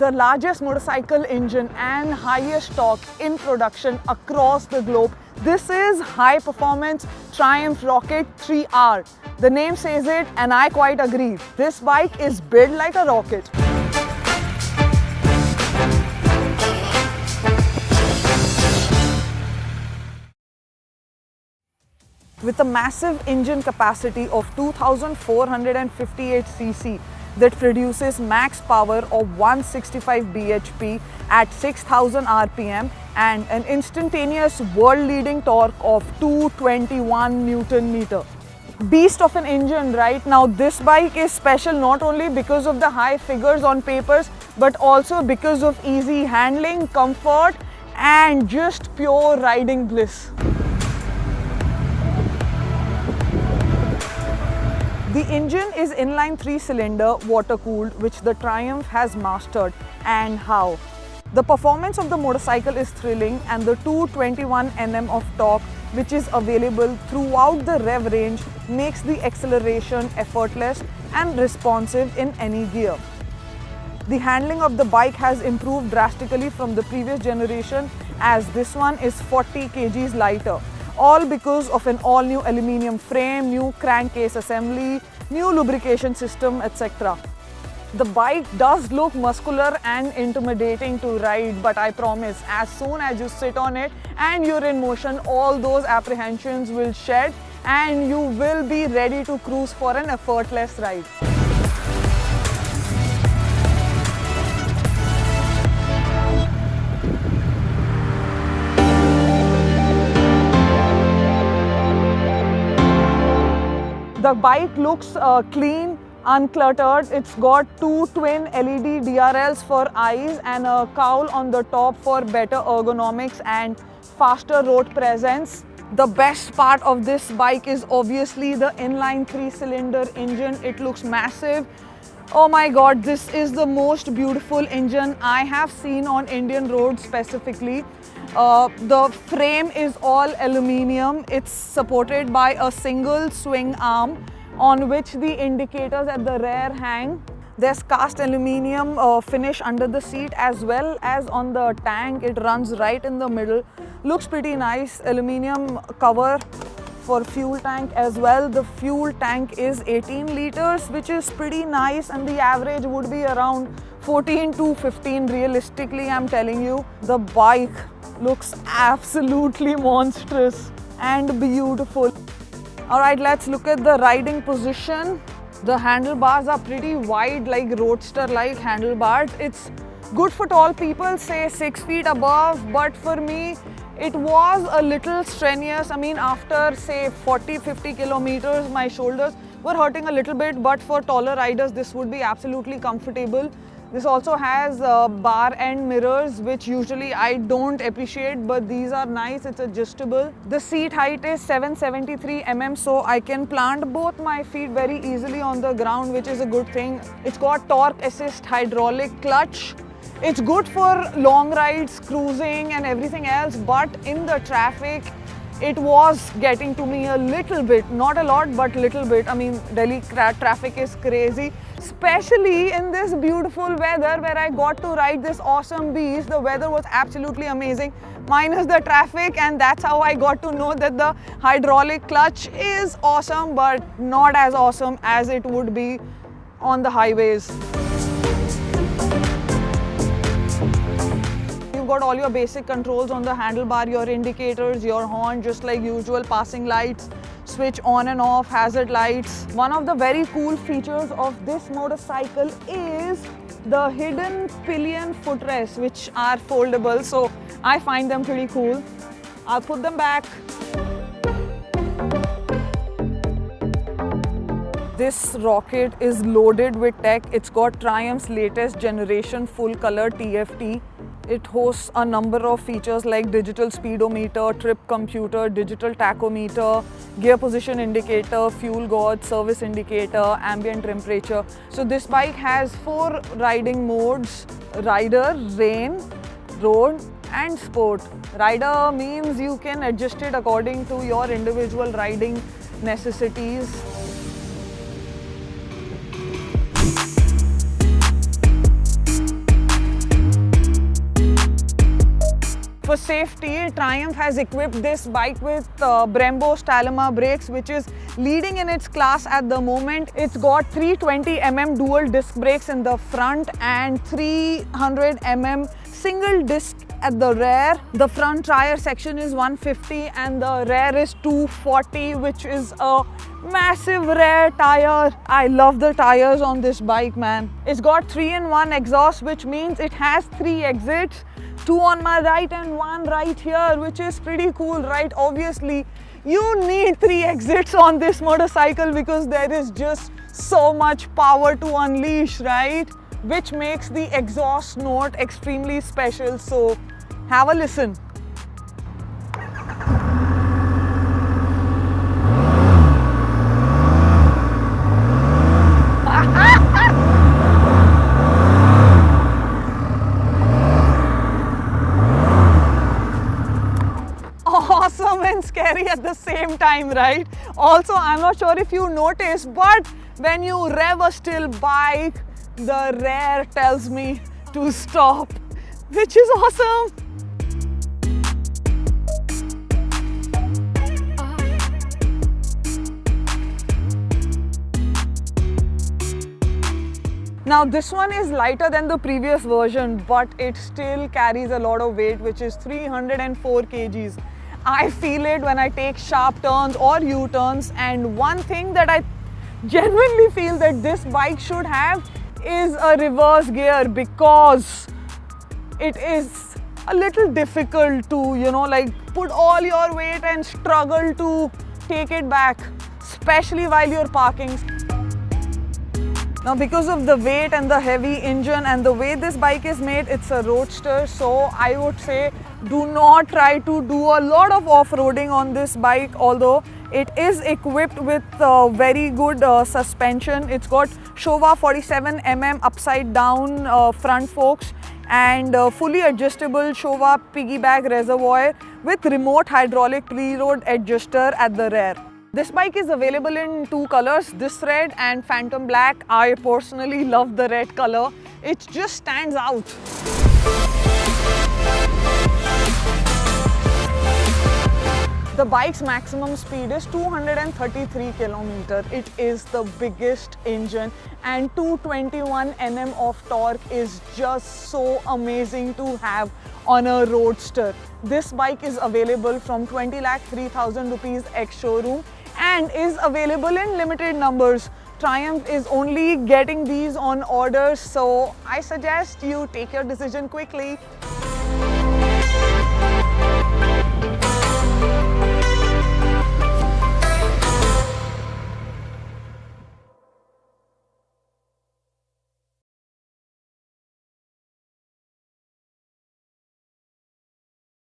the largest motorcycle engine and highest torque in production across the globe. This is high performance Triumph Rocket 3R. The name says it and I quite agree. This bike is built like a rocket. With a massive engine capacity of 2458 cc that produces max power of 165 bhp at 6000 rpm and an instantaneous world-leading torque of 221 Newton-meter. Beast of an engine, right? Now this bike is special not only because of the high figures on papers but also because of easy handling, comfort and just pure riding bliss. The engine is inline 3-cylinder water-cooled, which the Triumph has mastered. And how? The performance of the motorcycle is thrilling and the 221 Nm of torque which is available throughout the rev range makes the acceleration effortless and responsive in any gear. The handling of the bike has improved drastically from the previous generation as this one is 40 kgs lighter. All because of an all-new aluminium frame, new crankcase assembly, new lubrication system, etc. The bike does look muscular and intimidating to ride, but I promise as soon as you sit on it and you're in motion, all those apprehensions will shed and you will be ready to cruise for an effortless ride. The bike looks clean, uncluttered. It's got two twin LED DRLs for eyes and a cowl on the top for better ergonomics and faster road presence. The best part of this bike is obviously the inline 3-cylinder engine. It looks massive. Oh my god, this is the most beautiful engine I have seen on Indian roads specifically. The frame is all aluminium. It's supported by a single swing arm on which the indicators at the rear hang. There's cast aluminium finish under the seat as well as on the tank. It runs right in the middle. Looks pretty nice. Aluminium cover for fuel tank as well. The fuel tank is 18 liters, which is pretty nice, and the average would be around 14 to 15 realistically. I'm telling you, the bike looks absolutely monstrous and beautiful. Alright, let's look at the riding position. The handlebars are pretty wide, like roadster-like handlebars. It's good for tall people, say 6 feet above, but for me, it was a little strenuous. I mean, after say 40-50 kilometers, my shoulders were hurting a little bit, but for taller riders, this would be absolutely comfortable. This also has bar end mirrors, which usually I don't appreciate, but these are nice. It's adjustable. The seat height is 773 mm, so I can plant both my feet very easily on the ground, which is a good thing. It's got torque assist hydraulic clutch. It's good for long rides, cruising and everything else, but in the traffic, it was getting to me a little bit, not a lot, but little bit. I mean, Delhi traffic is crazy, especially in this beautiful weather where I got to ride this awesome beast. The weather was absolutely amazing, minus the traffic, and that's how I got to know that the hydraulic clutch is awesome, but not as awesome as it would be on the highways. You've got all your basic controls on the handlebar, your indicators, your horn, just like usual, passing lights, switch on and off, hazard lights. One of the very cool features of this motorcycle is the hidden pillion footrests, which are foldable, so I find them pretty cool. I'll put them back. This rocket is loaded with tech. It's got Triumph's latest generation full color TFT. It hosts a number of features like digital speedometer, trip computer, digital tachometer, gear position indicator, fuel gauge, service indicator, ambient temperature. So this bike has 4 riding modes: rider, rain, road and sport. Rider means you can adjust it according to your individual riding necessities. For safety, Triumph has equipped this bike with Brembo Stalema brakes, which is leading in its class at the moment. It's got 320mm dual disc brakes in the front and 300mm single disc at the rear. The front tire section is 150 and the rear is 240, which is a massive rear tire. I love the tires on this bike, man. It's got 3-in-1 exhaust, which means it has 3 exits, 2 on my right and 1 right here, which is pretty cool, right? Obviously, you need 3 exits on this motorcycle because there is just so much power to unleash, right? Which makes the exhaust note extremely special. So have a listen. Awesome and scary at the same time, right? Also, I'm not sure if you noticed, but when you rev a still bike, the rear tells me to stop, which is awesome. Now this one is lighter than the previous version, but it still carries a lot of weight, which is 304 kgs. I feel it when I take sharp turns or U-turns, and one thing that I genuinely feel that this bike should have is a reverse gear, because it is a little difficult to, like put all your weight and struggle to take it back, especially while you're parking. Now, because of the weight and the heavy engine and the way this bike is made, it's a roadster, so I would say do not try to do a lot of off-roading on this bike, although it is equipped with very good suspension. It's got Showa 47mm upside down front forks and fully adjustable Showa piggyback reservoir with remote hydraulic preload adjuster at the rear. This bike is available in 2 colors, this red and phantom black. I personally love the red color. It just stands out. The bike's maximum speed is 233 km. It is the biggest engine, and 221 Nm of torque is just so amazing to have on a roadster. This bike is available from 20,03,000 rupees ex-showroom and is available in limited numbers. Triumph is only getting these on order, so I suggest you take your decision quickly.